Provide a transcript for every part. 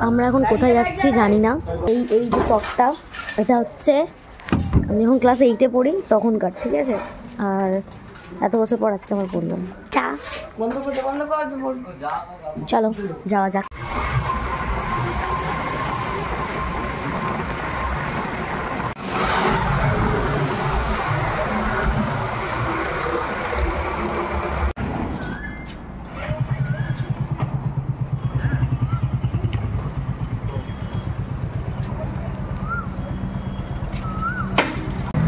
আমরা এখন কোথায় যাচ্ছি জানি না। এই এই যে টকটা, এটা হচ্ছে আমি যখন ক্লাস 8-এ পড়ি তখনকার, ঠিক আছে? আর এত বছর পর আজকে আমার পড়লাম। চা চলো যাওয়া যাক।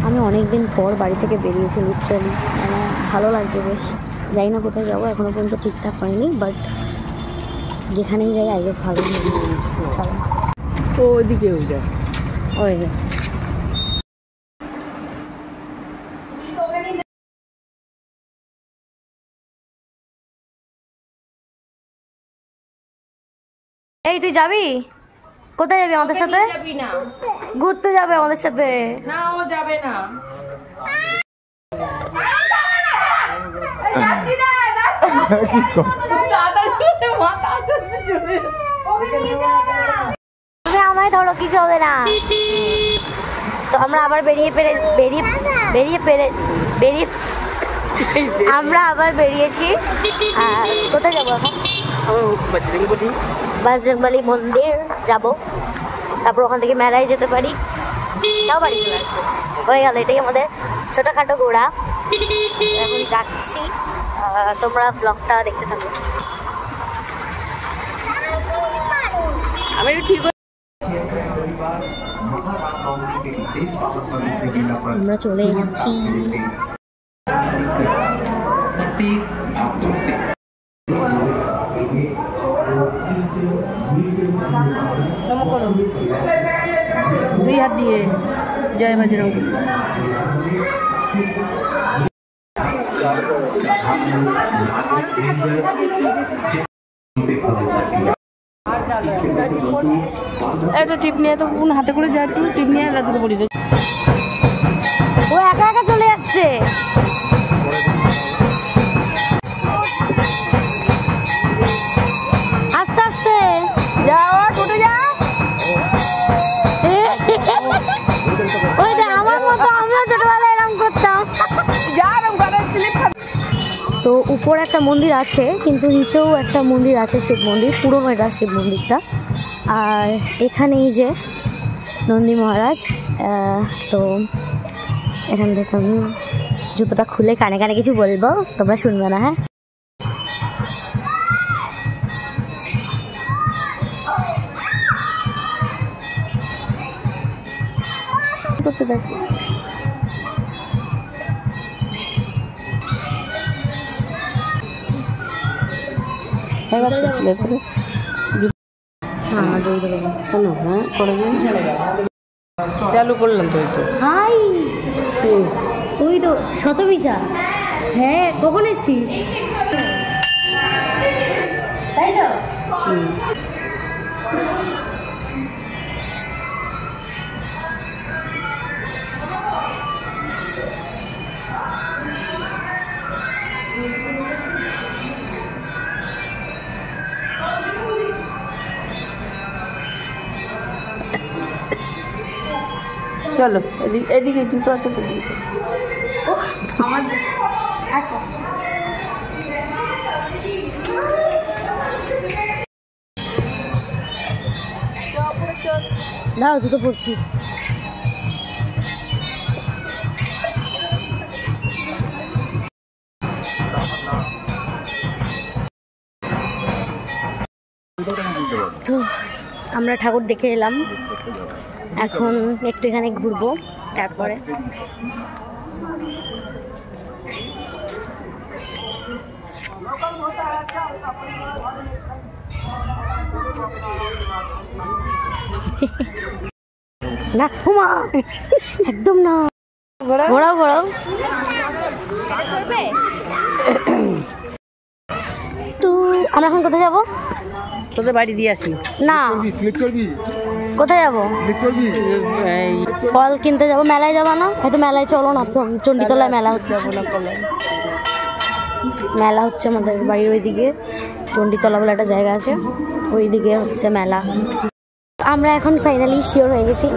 আমি অনেকদিন পর বাড়ি থেকে বেরিয়েছি লিটারালি, মানে ভালো লাগছে বেশ। যাই না কোথায় যাবো এখনো পর্যন্ত ঠিকঠাক হয়নি, বাট যেখানেই যাই আই গেস ভালোই লাগে। চলো ওইদিকে ওই যে এই তুই যাবি কোথায়? যাবি আমাদের সাথে? ঘুরতে যাবে আমাদের সাথে? না ও যাবে না। তুমি আমায় ধরো, কিছু হবে না। তো আমরা আবার আমরা আবার বেরিয়েছি। আর কোথায় যাবো এখন? বজরংবলী মন্দির যাব, তারপর ওখান থেকে মেলায় যেতে পারি, তাও বাড়ি চলে আসবো। হয়ে গেল, এটাই আমাদের ছোটোখাটো ঘোরা। এখন যাচ্ছি, তোমরা ব্লগটা দেখতে থাকো। আমি ঠিক আমরা চলে এসেছি। দুই হাত দিয়ে জয় বজরং। একটা টিপ নিয়ে তো কোন হাতে করে যায়, একটু টিপ নিয়ে রাতে পড়ি। ও একা একা চলে যাচ্ছে। আস্তে আস্তে যাও, টুটে যা। ওই যে আমার মতো, আমিও ছোটবেলায় এরকম করতাম। তো উপরে একটা মন্দির আছে, কিন্তু নিচেও একটা মন্দির আছে, শিব মন্দির, পুরনো এটা শিব মন্দিরটা। আর এখানে এই যে নন্দী মহারাজ। তো এখান থেকে আমি জুতোটা খুলে কানে কানে কিছু বলবো, তোমরা শুনবে না, হ্যাঁ? করতে দেখো, চালু করলাম তো। হাই, ওই তো শতবিশা। হ্যাঁ, কখন এসছিস? তাই তো। চলো এদিকে জুতো আছে তো। আমার আসো, দাঁড়াও, জুতো পড়ছি। তো আমরা ঠাকুর দেখে এলাম, এখন একটু এখানে ঘুরবো, তারপরে না হুমা, একদম না, ঘোরাও ঘোরাও। তো আমরা এখন কোথায় যাবো? তোদের বাড়ি দিয়ে আসি না, কোথায় যাবো? ফল কিনতে যাবো। মেলায় যাবো না? একটু মেলায় চলো না, চণ্ডীতলায় মেলা হচ্ছে। মেলা হচ্ছে আমাদের বাড়ির ওইদিকে, চণ্ডীতলা বলে একটা জায়গা আছে, ওইদিকে হচ্ছে মেলা। আমরা এখন ফাইনালি শিওর হয়ে গেছি,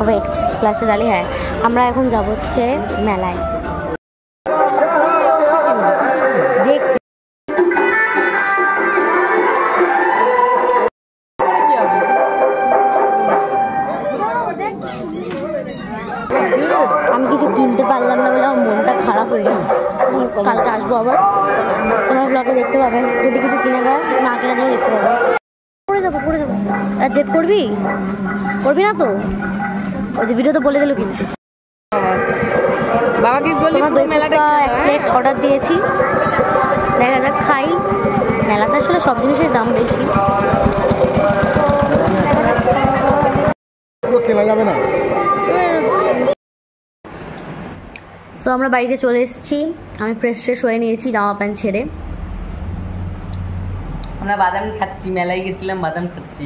ওয়েট ফ্ল্যাশটা জ্বালি, হ্যাঁ আমরা এখন যাবো হচ্ছে মেলায়। দেখছি আমি কিছু কিনতে পারলাম না বলে আমার মনটা খারাপ হয়ে গেছে। কালকে আসবো আবার, তোমার ব্লগে দেখতে পাবে, যদি কিছু কিনে দেয়, না কিনে দেয় দেখতে পাবে। পড়ে যাবো আর জেদ করবি না তো? ওই যে ভিডিও তো বলে দিল কিন্তু। বাবাকে তোমার দই ফুচকা 1 প্লেট অর্ডার দিয়েছি, দেখা যাক খাই। মেলাতে আসলে সব জিনিসের দাম বেশি, কেনা যাবে না। তো আমরা বাড়িতে চলে এসেছি, আমি ফ্রেশ হয়ে নিয়েছি জামা প্যান্ট ছেড়ে। আমরা বাদাম খাচ্ছি, মেলায় গেছিলাম বাদাম খাচ্ছি।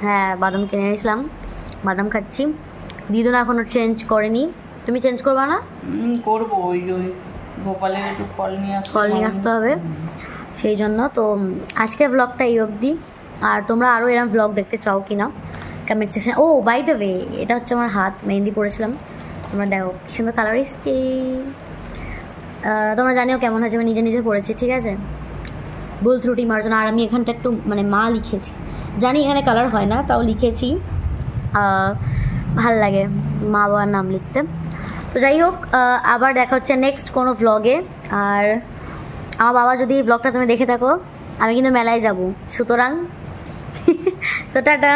হ্যাঁ বাদাম কিনে এনেছিলাম, বাদাম খাচ্ছি। দিদুন এখনও চেঞ্জ করেনি, তুমি চেঞ্জ করবা না? করবো, ওই গোপালের একটু ফল নিয়ে আসতে হবে, সেই জন্য। তো আজকের ব্লগটা এই অবধি। আর তোমরা আরও এরকম ব্লগ দেখতে চাও কি না comment section. Oh by the way, এটা হচ্ছে আমার হাত, মেহেন্দি পড়েছিলাম, তোমরা দেখো কি সুন্দর কালার এসছে। তোমরা জানিও কেমন হয়েছে, আমি নিজে পড়েছি, ঠিক আছে? ভুল ত্রুটি মার্জনা। আর আমি এখানটা একটু মানে মা লিখেছি, জানি এখানে কালার হয় না, তাও লিখেছি, ভাল লাগে মা বাবার নাম লিখতে। তো যাই হোক, আবার দেখা হচ্ছে নেক্সট কোনো ভ্লগে। আর আমার বাবা যদি এই ভ্লগটা তুমি দেখে থাকো, আমি কিন্তু মেলায় যাব, সুতরাং টাটা।